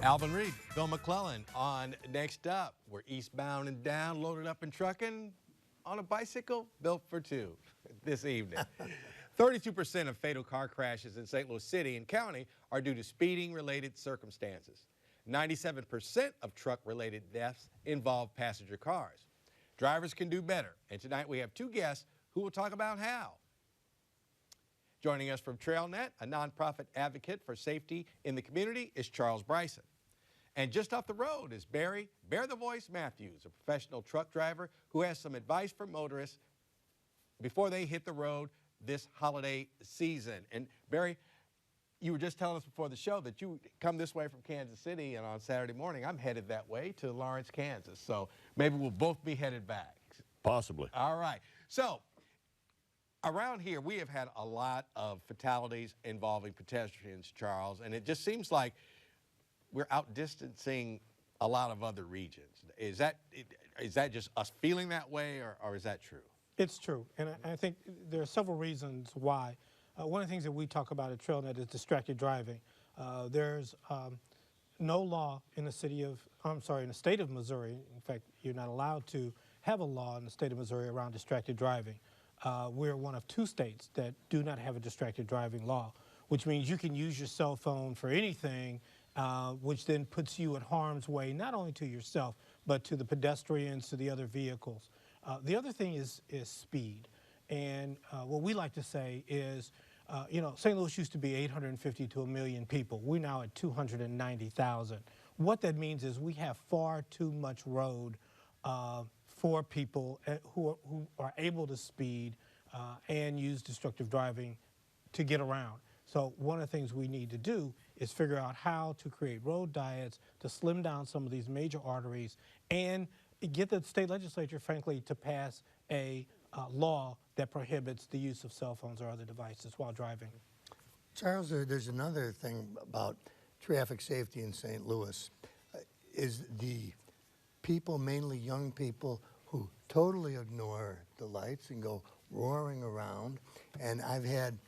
Alvin Reed, Bill McClellan on Next Up. We're eastbound and down, loaded up and trucking on a bicycle built for two this evening. 32% of fatal car crashes in St. Louis City and County are due to speeding-related circumstances. 97% of truck-related deaths involve passenger cars. Drivers can do better, and tonight we have two guests who will talk about how. Joining us from Trailnet, a nonprofit advocate for safety in the community, is Charles Bryson. And just off the road is Barry Bear the Voice Matthews, a professional truck driver who has some advice for motorists before they hit the road this holiday season. And Barry, you were just telling us before the show that you come this way from Kansas City, and on Saturday morning I'm headed that way to Lawrence, Kansas. So maybe we'll both be headed back. Possibly. All right. So around here, we have had a lot of fatalities involving pedestrians, Charles, and it just seems like we're outdistancing a lot of other regions. Is that just us feeling that way, or is that true? It's true, and I think there are several reasons why. One of the things that we talk about at Trailnet is distracted driving. There's no law in the state of Missouri. In fact, you're not allowed to have a law in the state of Missouri around distracted driving. We're one of two states that do not have a distracted driving law, which means you can use your cell phone for anything, which then puts you in harm's way, not only to yourself, but to the pedestrians, to the other vehicles. The other thing is speed. And what we like to say is, St. Louis used to be 850 to 1 million people. We're now at 290,000. What that means is we have far too much road for people who are able to speed and use destructive driving to get around. So one of the things we need to do is figure out how to create road diets to slim down some of these major arteries and get the state legislature, frankly, to pass a law that prohibits the use of cell phones or other devices while driving. Charles, there's another thing about traffic safety in St. Louis, is the people, mainly young people, who totally ignore the lights and go roaring around. And I've had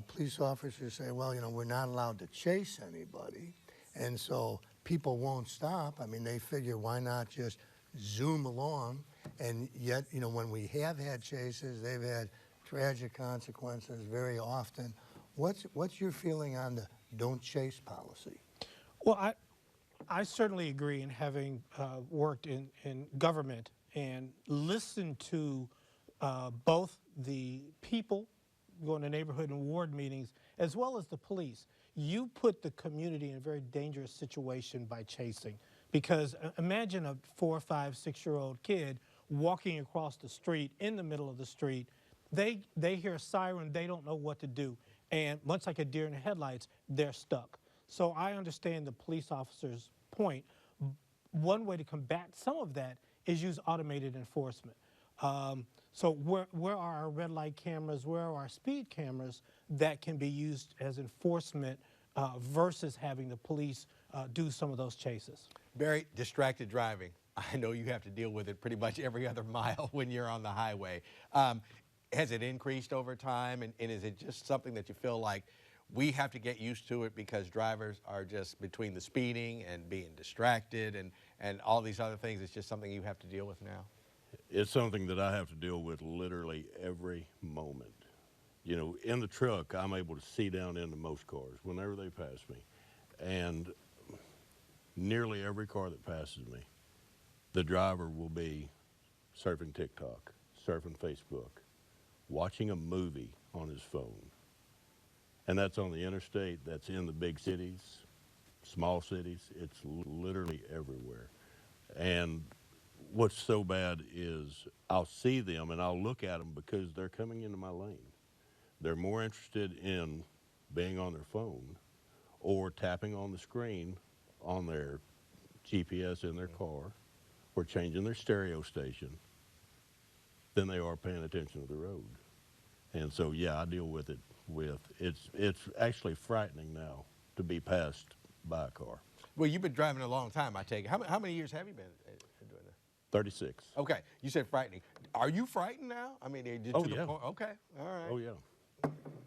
police officers say, well, we're not allowed to chase anybody. And so people won't stop. I mean, they figure, why not just zoom along? And yet, when we have had chases, they've had tragic consequences very often. What's your feeling on the don't chase policy? Well, I certainly agree, in having worked in government and listened to both the people going to neighborhood and ward meetings, as well as the police. You put the community in a very dangerous situation by chasing, because imagine a 4-, 5-, 6-year-old kid walking across the street, in the middle of the street. They hear a siren, they don't know what to do, and much like a deer in the headlights, they're stuck. So I understand the police officer's point. One way to combat some of that is use automated enforcement. So where are our red light cameras, where are our speed cameras that can be used as enforcement versus having the police do some of those chases? Barry, distracted driving. I know you have to deal with it pretty much every other mile when you're on the highway. Has it increased over time, and is it just something that you feel like we have to get used to it because drivers are just, between the speeding and being distracted and all these other things, it's just something you have to deal with now? It's something that I have to deal with literally every moment. In the truck, I'm able to see down into most cars whenever they pass me. And nearly every car that passes me, the driver will be surfing TikTok, surfing Facebook, watching a movie on his phone. And that's on the interstate, that's in the big cities, small cities. It's literally everywhere. And what's so bad is I'll see them and I'll look at them because they're coming into my lane. They're more interested in being on their phone or tapping on the screen on their GPS in their car or changing their stereo station than they are paying attention to the road. And so, yeah, I deal with it it's actually frightening now to be passed by a car. Well, you've been driving a long time, I take it. How many years have you been doing this? 36. Okay, you said frightening. Are you frightened now? I mean, oh, yeah. Okay, all right. Oh, yeah.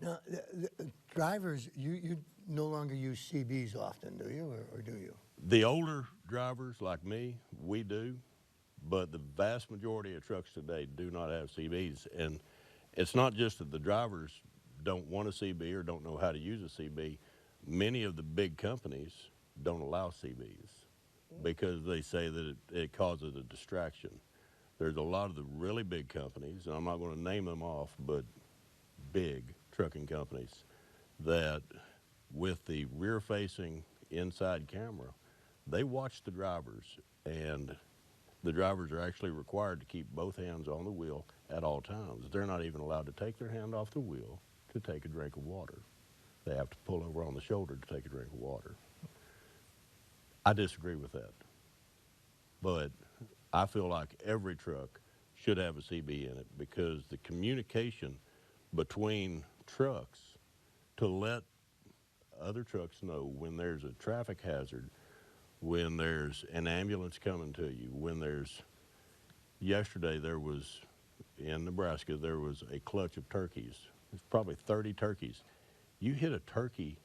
Now, the drivers, you no longer use CBs often, do you, or do you? The older drivers like me, we do, but the vast majority of trucks today do not have CBs. And it's not just that the drivers don't want a CB or don't know how to use a CB. Many of the big companies don't allow CBs because they say that it causes a distraction. There's a lot of the really big companies, and I'm not going to name them off, but big trucking companies that with the rear-facing inside camera, they watch the drivers, and the drivers are actually required to keep both hands on the wheel at all times. They're not even allowed to take their hand off the wheel to take a drink of water. They have to pull over on the shoulder to take a drink of water. I disagree with that, but I feel like every truck should have a CB in it because the communication between trucks to let other trucks know when there's a traffic hazard, when there's an ambulance coming to you, yesterday there was, in Nebraska, there was a clutch of turkeys. It's probably 30 turkeys. You hit a turkey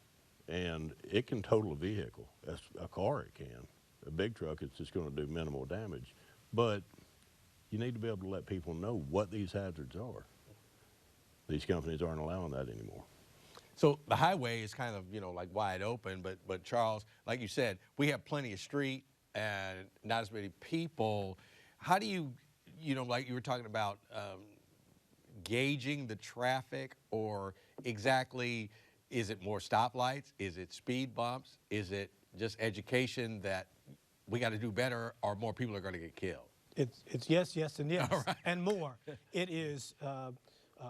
and it can total a vehicle. A car it can. A big truck, it's just going to do minimal damage. But you need to be able to let people know what these hazards are. These companies aren't allowing that anymore. So the highway is kind of, like wide open, but Charles, like you said, we have plenty of street and not as many people. How do you, like you were talking about, gauging the traffic, or exactly, is it more stoplights? Is it speed bumps? Is it just education that we got to do better, or more people are going to get killed? It's yes, yes, and yes, Right. and more. It is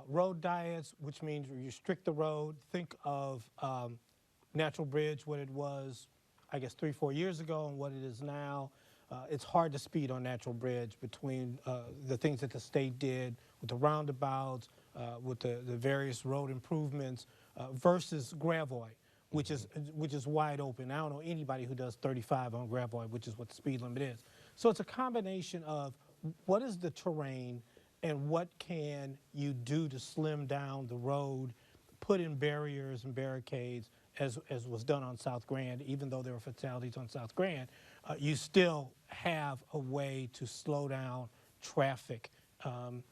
road diets, which means you restrict the road. Think of Natural Bridge, what it was, I guess, 3-4 years ago, and what it is now. It's hard to speed on Natural Bridge between the things that the state did with the roundabouts, with the various road improvements, versus Gravois, which is wide open. I don't know anybody who does 35 on Gravois, which is what the speed limit is. So it's a combination of what is the terrain and what can you do to slim down the road, put in barriers and barricades, as was done on South Grand. Even though there were fatalities on South Grand, you still have a way to slow down traffic. And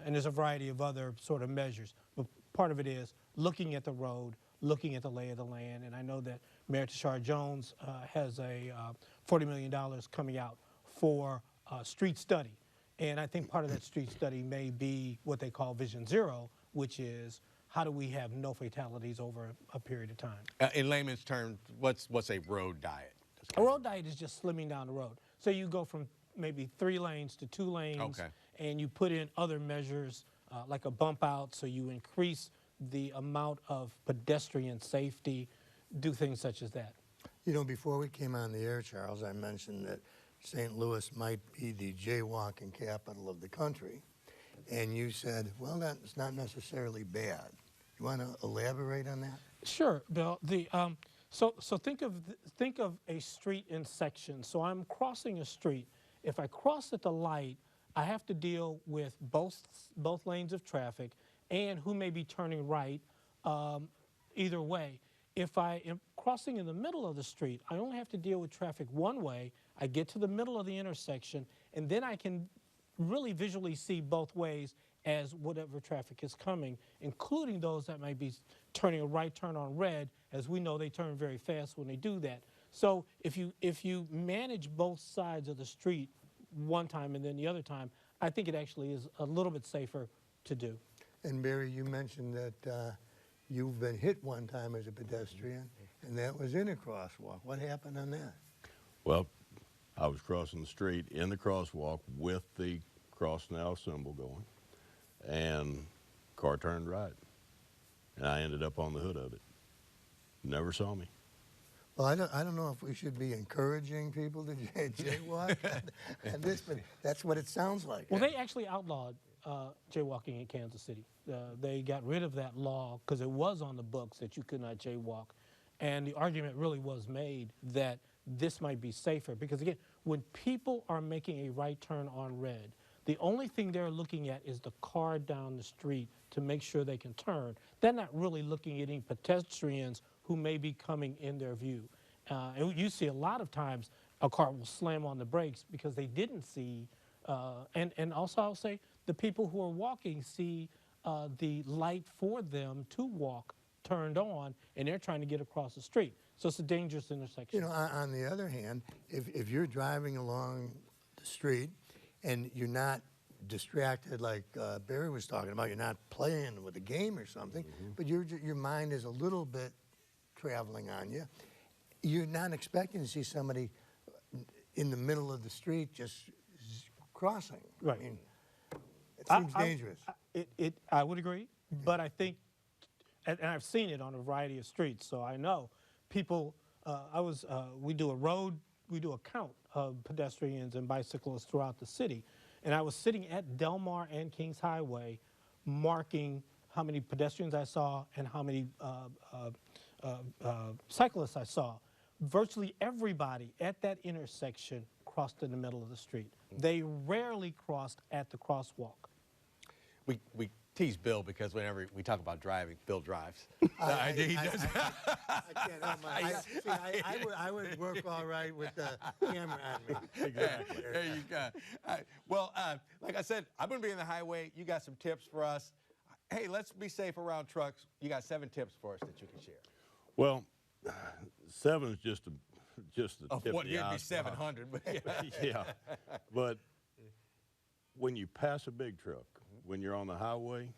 there's a variety of other sort of measures. But part of it is looking at the road, looking at the lay of the land. And I know that Mayor Tashar Jones has a $40 million coming out for street study. And I think part of that street study may be what they call Vision Zero, which is how do we have no fatalities over a period of time. In layman's terms, what's a road diet? A road diet is just slimming down the road. So you go from maybe 3 lanes to 2 lanes, Okay. and you put in other measures like a bump out, so you increase the amount of pedestrian safety, do things such as that. Before we came on the air, Charles, I mentioned that St. Louis might be the jaywalking capital of the country. And you said, well, that's not necessarily bad. You want to elaborate on that? Sure, Bill. So think of a street in sections. So I'm crossing a street. If I cross at the light, I have to deal with both lanes of traffic and who may be turning right either way. If I am crossing in the middle of the street, I only have to deal with traffic one way. I get to the middle of the intersection, and then I can really visually see both ways as whatever traffic is coming, including those that might be turning a right turn on red. As we know, they turn very fast when they do that. So if you manage both sides of the street one time and then the other time, I think it actually is a little bit safer to do. And Barry, you mentioned that you've been hit one time as a pedestrian, and that was in a crosswalk. What happened on that? Well, I was crossing the street in the crosswalk with the cross now symbol going, and car turned right, and I ended up on the hood of it. Never saw me. Well, I don't know if we should be encouraging people to jaywalk and this, but that's what it sounds like. Well, they actually outlawed jaywalking in Kansas City. They got rid of that law because it was on the books that you could not jaywalk. And the argument really was made that this might be safer because, again, when people are making a right turn on red, the only thing they're looking at is the car down the street to make sure they can turn. They're not really looking at any pedestrians who may be coming in their view. And you see a lot of times a car will slam on the brakes because they didn't see, and also I'll say the people who are walking see the light for them to walk turned on, and they're trying to get across the street. So it's a dangerous intersection. You know, on the other hand, if you're driving along the street and you're not distracted like Barry was talking about, you're not playing with a game or something, but your mind is a little bit traveling on you, you're not expecting to see somebody in the middle of the street just crossing. Right. I mean, it seems dangerous. I would agree, but I think, and I've seen it on a variety of streets, so I know people. We do a count of pedestrians and bicyclists throughout the city, and I was sitting at Delmar and Kings Highway, marking how many pedestrians I saw and how many cyclists I saw. Virtually everybody at that intersection crossed in the middle of the street. They rarely crossed at the crosswalk. We tease Bill because whenever we talk about driving, Bill drives. I can't help I would work all right with the camera on me. Exactly. There you go. Well, like I said, I'm going to be in the highway. You got some tips for us. Hey, let's be safe around trucks. You got 7 tips for us that you can share. Well, 7 is just the tip What of the would be iceberg. 700, but Yeah, but when you pass a big truck, when you're on the highway,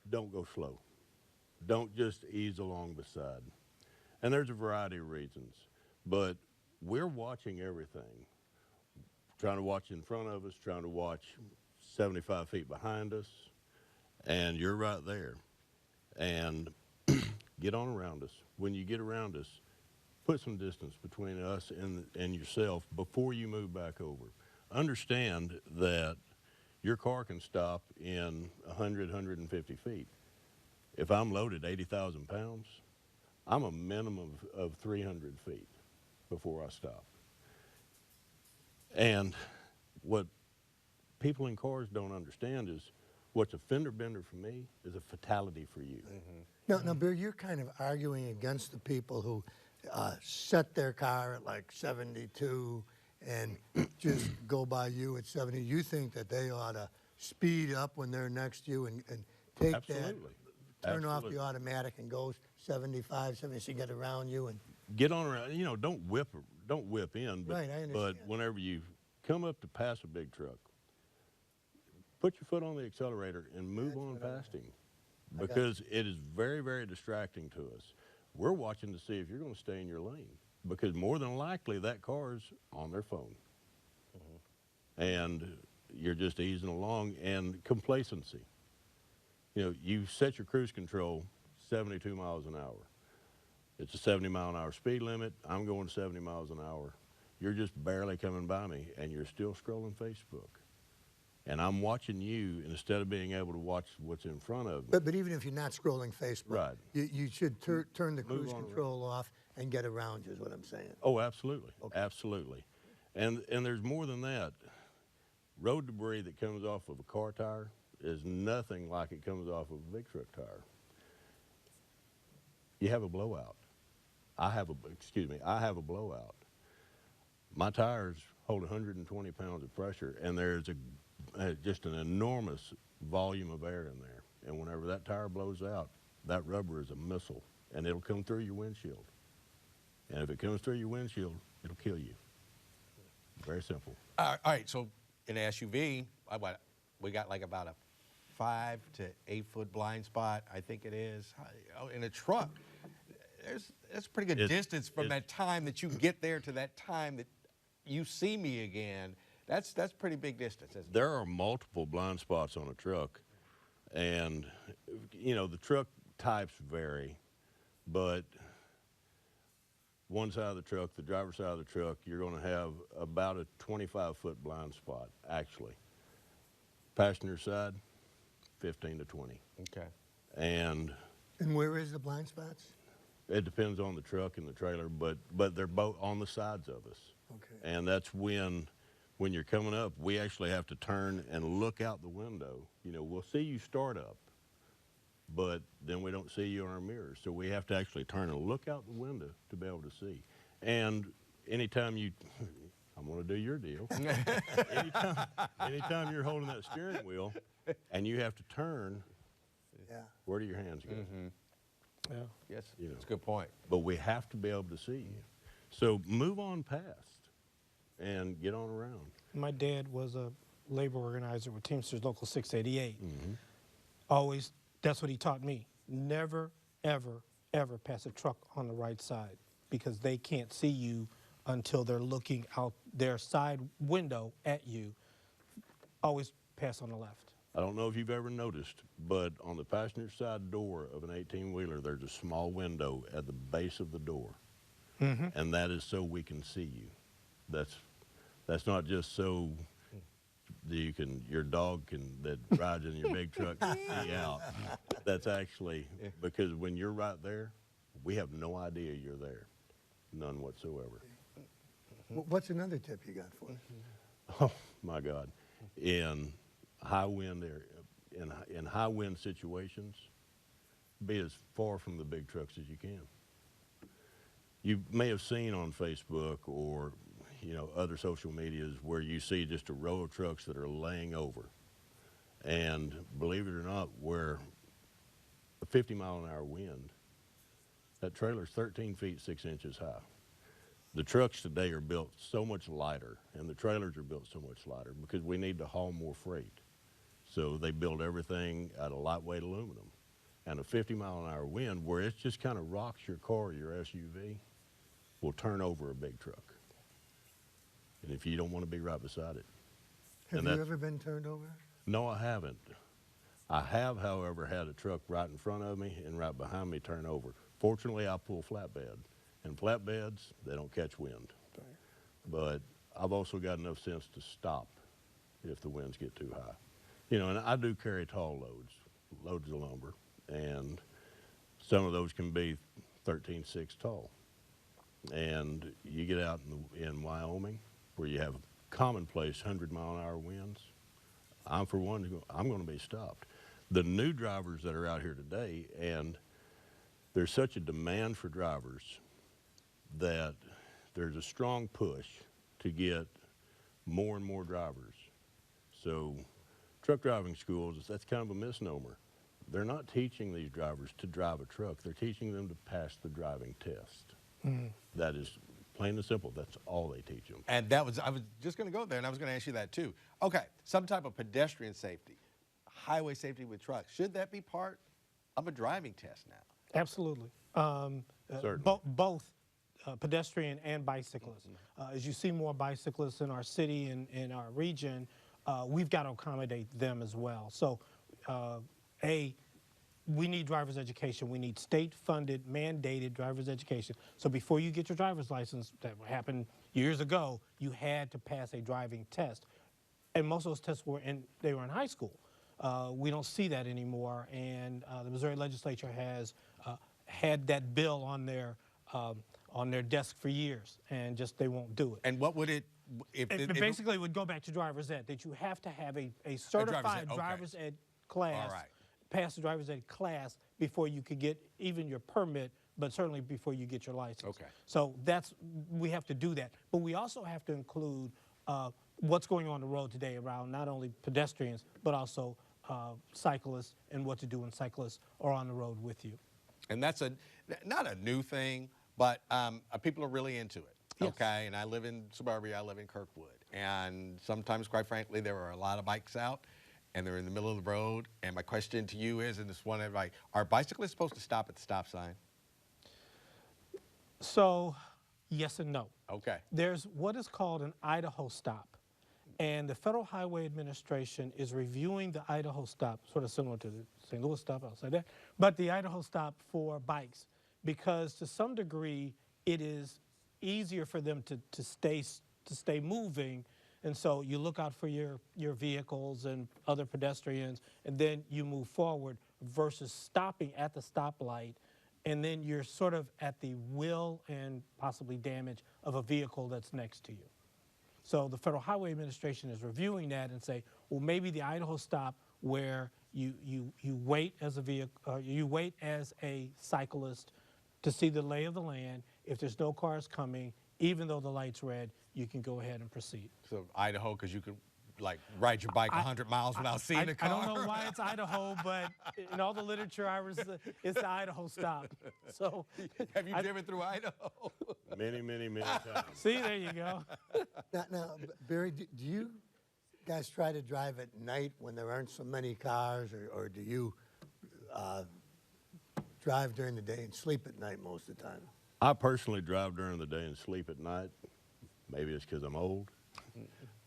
don't go slow. Don't just ease along beside. And there's a variety of reasons, but we're watching everything. Trying to watch in front of us, trying to watch 75 feet behind us, and you're right there. And get on around us. When you get around us, put some distance between us and yourself before you move back over. Understand that your car can stop in 100, 150 feet. If I'm loaded 80,000 pounds, I'm a minimum of 300 feet before I stop. And what people in cars don't understand is what's a fender bender for me is a fatality for you. No, Bill, you're kind of arguing against the people who set their car at like 72 and just go by you at 70. You think that they ought to speed up when they're next to you and take Absolutely. that, turn off Absolutely. the automatic and go 75, 70, so you get around you and Get on around, you know, don't whip in, but, Right, I understand. but whenever you come up to pass a big truck, put your foot on the accelerator and move on past him, because it is very, very distracting to us. We're watching to see if you're going to stay in your lane, because more than likely that car's on their phone. And you're just easing along, and complacency. You know, you set your cruise control 72 miles an hour. It's a 70-mile-an-hour speed limit. I'm going 70 miles an hour. You're just barely coming by me, and you're still scrolling Facebook. And I'm watching you instead of being able to watch what's in front of me. But even if you're not scrolling Facebook, Right. you should turn the Move cruise on control off and get around you is what I'm saying. Oh, absolutely. Okay. Absolutely. And there's more than that. Road debris that comes off of a car tire is nothing like it comes off of a big truck tire. You have a blowout. I have a blowout. My tires hold 120 pounds of pressure, and there's just an enormous volume of air in there. And whenever that tire blows out, that rubber is a missile, and it'll come through your windshield. And if it comes through your windshield, it'll kill you. Very simple. all right, so in an SUV, we got like about a 5 to 8 foot blind spot, I think it is. In a truck, that's a pretty good distance from that time that you get there to that time that you see me again. That's pretty big distance, isn't it? There are multiple blind spots on a truck, and you know, the truck types vary, but one side of the truck, the driver's side of the truck, you're going to have about a 25-foot blind spot, actually. Passenger side, 15 to 20. Okay. And where is the blind spots? it depends on the truck and the trailer, but they're both on the sides of us. Okay. And that's when you're coming up, we actually have to turn and look out the window. You know, we'll see you start up, but then we don't see you in our mirrors. So we have to actually turn and look out the window to be able to see. And anytime you, I'm going to do your deal. anytime you're holding that steering wheel and you have to turn, where do your hands go? Yeah. Yes, You know. that's a good point. But we have to be able to see you. So move on past and get on around. My dad was a labor organizer with Teamsters Local 688. Always, that's what he taught me. Never, ever, ever pass a truck on the right side because they can't see you until they're looking out their side window at you. Always pass on the left. I don't know if you've ever noticed, but on the passenger side door of an 18-wheeler, there's a small window at the base of the door. And that is so we can see you. That's not just so that your dog that rides in your big truck can see out. That's actually because when you're right there, we have no idea you're there, none whatsoever. What's another tip you got for us? Oh my God, in high wind area, in high wind situations, be as far from the big trucks as you can. You may have seen on Facebook or other social medias where you see just a row of trucks that are laying over. And believe it or not, where a 50-mile-an-hour wind, that trailer's 13 feet 6 inches high. The trucks today are built so much lighter, and the trailers are built so much lighter because we need to haul more freight. So they build everything out of lightweight aluminum. And a 50-mile-an-hour wind, where it just kind of rocks your car, your SUV, will turn over a big truck. And if you don't want to be right beside it. Have you ever been turned over? No, I haven't. I have, however, had a truck right in front of me and right behind me turn over. Fortunately, I pull flatbed. And flatbeds, they don't catch wind. But I've also got enough sense to stop if the winds get too high. And I do carry tall loads of lumber, and some of those can be 13.6 tall. And you get out in Wyoming, where you have commonplace 100-mile-an-hour winds, I'm going to be stopped. The new drivers that are out here today, and there's such a demand for drivers that there's a strong push to get more and more drivers. So truck driving schools, that's kind of a misnomer. They're not teaching these drivers to drive a truck. They're teaching them to pass the driving test. That is plain and simple. That's all they teach them. And I was just going to go there, and I was going to ask you that too. Okay, some type of pedestrian safety, highway safety with trucks. Should that be part of a driving test now? Absolutely. Certainly. Both pedestrian and bicyclists. As you see more bicyclists in our city and in our region, we've got to accommodate them as well. So, we need driver's education. We need state-funded, mandated driver's education. So before you get your driver's license, that happened years ago, you had to pass a driving test. And most of those tests were in high school. We don't see that anymore, and the Missouri legislature has had that bill on their desk for years, and just they won't do it. And what would it, It basically would go back to driver's ed, that you have to have a certified driver's ed class. All right. Pass the driver's ed class before you could get even your permit, but certainly before you get your license. Okay. So we have to do that. But we also have to include what's going on the road today around not only pedestrians, but also cyclists and what to do when cyclists are on the road with you. And that's not a new thing, but people are really into it. Yes. Okay, and I live in suburbia, I live in Kirkwood. And sometimes, quite frankly, there are a lot of bikes out, and they're in the middle of the road. And my question to you is, and this one, are bicyclists supposed to stop at the stop sign? So, yes and no. Okay. There's what is called an Idaho stop. And the Federal Highway Administration is reviewing the Idaho stop, sort of similar to the St. Louis stop, I'll say that, but the Idaho stop for bikes, because to some degree, it is easier for them to stay moving. And so you look out for your vehicles and other pedestrians, and then you move forward versus stopping at the stoplight, and then you're sort of at the will and possibly damage of a vehicle that's next to you. So the Federal Highway Administration is reviewing that and say, well, maybe the Idaho stop where you wait as a vehicle, you wait as a cyclist to see the lay of the land. If there's no cars coming, even though the light's red, you can go ahead and proceed. So Idaho, because you could like ride your bike 100 miles without seeing a car. I don't know why it's Idaho, but in all the literature I was, it's the Idaho stop. So Have you driven through Idaho? Many, many, many times. see, there you go. Now, Barry, do you guys try to drive at night when there aren't so many cars, or do you drive during the day and sleep at night most of the time? I personally drive during the day and sleep at night. Maybe it's because I'm old,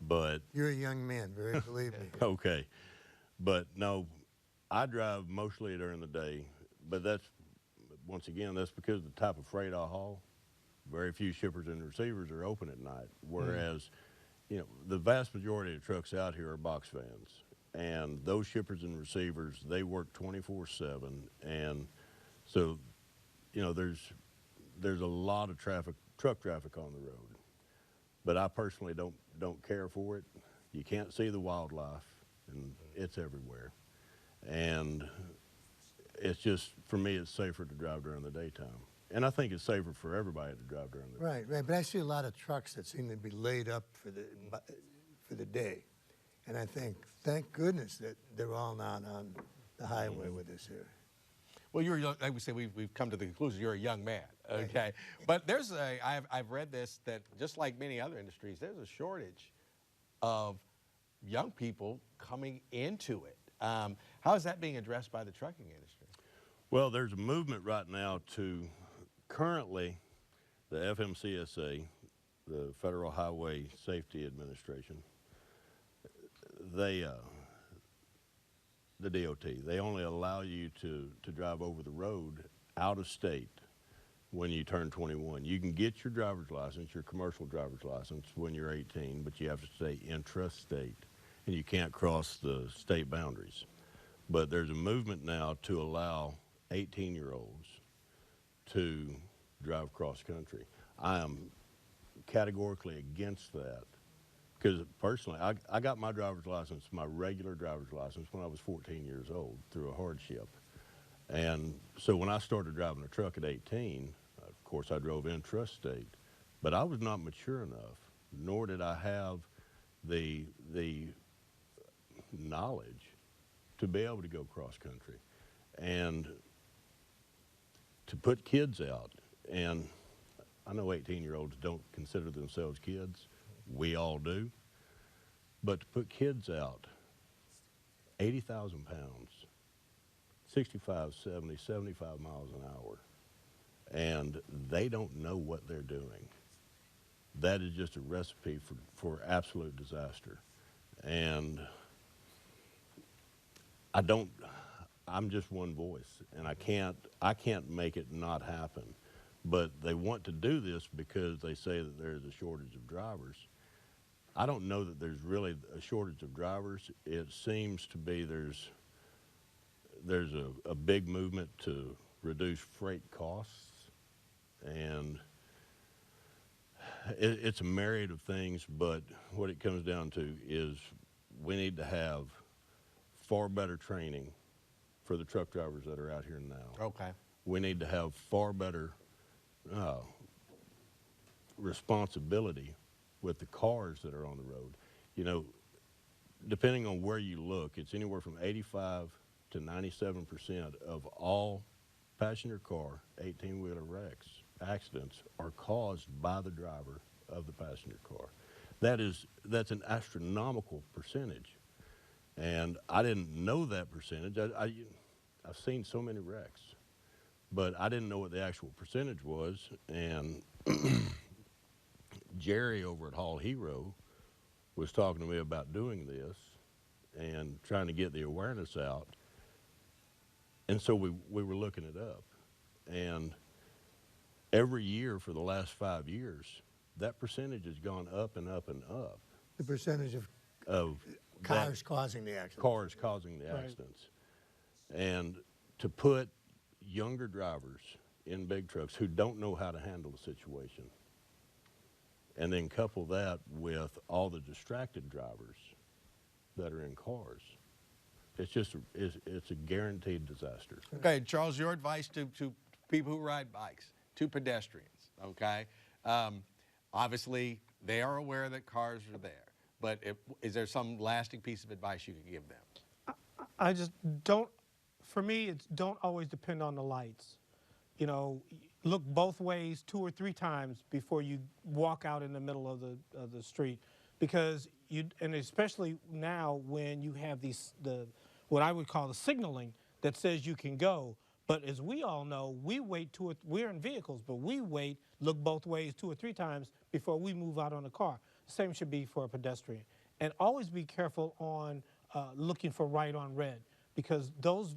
but You're a young man, Barry, believe me. okay. But no, I drive mostly during the day, but that's, once again, that's because of the type of freight I haul. Very few shippers and receivers are open at night, whereas, you know, the vast majority of trucks out here are box vans. And those shippers and receivers, they work 24/7. And so, you know, there's a lot of traffic, truck traffic on the road. But I personally don't care for it. You can't see the wildlife, and it's everywhere. And it's just, for me, it's safer to drive during the daytime. And I think it's safer for everybody to drive during the day. Right, right. But I see a lot of trucks that seem to be laid up for the day. And I think, thank goodness that they're all not on the highway with us here. Well, you're young, like we say, we've come to the conclusion you're a young man, okay? But there's I've read this, that just like many other industries, there's a shortage of young people coming into it. How is that being addressed by the trucking industry? Well, there's a movement right now to, currently, the FMCSA, the Federal Highway Safety Administration, the DOT, they only allow you to drive over the road out of state when you turn 21. You can get your driver's license, your commercial driver's license, when you're 18, but you have to stay intrastate, and you can't cross the state boundaries. But there's a movement now to allow 18-year-olds to drive cross-country. I am categorically against that. Because personally, I got my driver's license, my regular driver's license, when I was 14 years old through a hardship. And so when I started driving a truck at 18, of course I drove intrastate, but I was not mature enough, nor did I have the knowledge to be able to go cross country. And to put kids out, and I know 18-year-olds don't consider themselves kids, we all do. But to put kids out, 80,000 pounds, 65, 70, 75 miles an hour, and they don't know what they're doing. That is just a recipe for absolute disaster. And I'm just one voice, and I can't make it not happen. But they want to do this because they say that there's a shortage of drivers. I don't know that there's really a shortage of drivers. It seems to be there's a big movement to reduce freight costs, and it's a myriad of things, but what it comes down to is we need to have far better training for the truck drivers that are out here now. Okay. We need to have far better responsibility with the cars that are on the road. You know, depending on where you look, it's anywhere from 85 to 97% of all passenger car 18-wheeler wrecks, accidents, are caused by the driver of the passenger car. That's an astronomical percentage. And I didn't know that percentage. I've seen so many wrecks, but I didn't know what the actual percentage was. And Jerry over at Hall Hero was talking to me about doing this and trying to get the awareness out. And so we were looking it up. And every year for the last 5 years, that percentage has gone up and up and up. The percentage of cars causing the accidents. Cars causing the accidents. Right. And to put younger drivers in big trucks who don't know how to handle the situation, and then couple that with all the distracted drivers that are in cars, it's a guaranteed disaster. Okay, Charles, your advice to people who ride bikes, to pedestrians, okay? Obviously, they are aware that cars are there, but is there some lasting piece of advice you could give them? I just don't, for me, it's don't always depend on the lights. You know, look both ways 2 or 3 times before you walk out in the middle of the street, because and especially now when you have what I would call the signaling that says you can go. But as we all know, we wait we're in vehicles, but we wait, look both ways 2 or 3 times before we move out on a car. The same should be for a pedestrian. And always be careful on looking for right on red, because those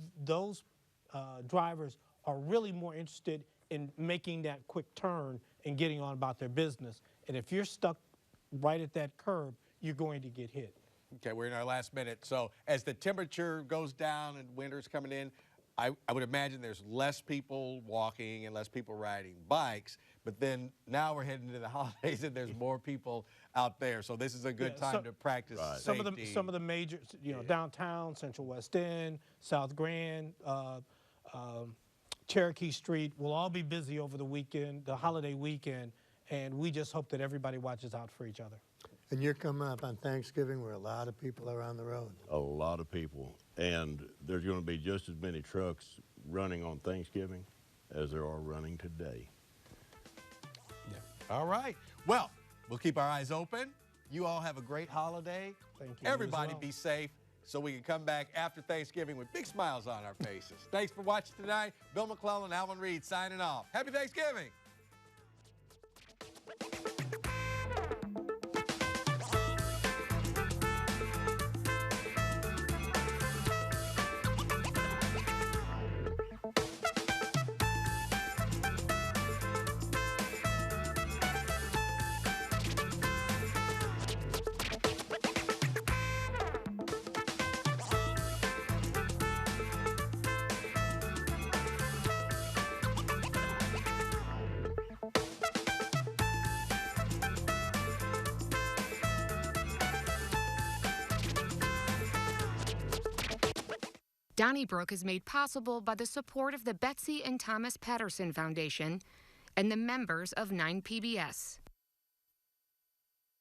drivers are really more interested in making that quick turn and getting on about their business. And if you're stuck right at that curb, you're going to get hit. Okay, we're in our last minute. So as the temperature goes down and winter's coming in, I would imagine there's less people walking and less people riding bikes, but then now we're heading into the holidays and there's more people out there. So this is a good time to practice safety. Some of the major, downtown, Central West End, South Grand, Cherokee Street will all be busy over the weekend, the holiday weekend, and we just hope that everybody watches out for each other. And you're coming up on Thanksgiving where a lot of people are on the road. A lot of people. And there's going to be just as many trucks running on Thanksgiving as there are running today. Yeah. All right. Well, we'll keep our eyes open. You all have a great holiday. Thank you. Everybody You as well. be safe so we can come back after Thanksgiving with big smiles on our faces. Thanks for watching tonight. Bill McClellan, Alvin Reed signing off. Happy Thanksgiving. Donnybrook is made possible by the support of the Betsy and Thomas Patterson Foundation and the members of 9PBS.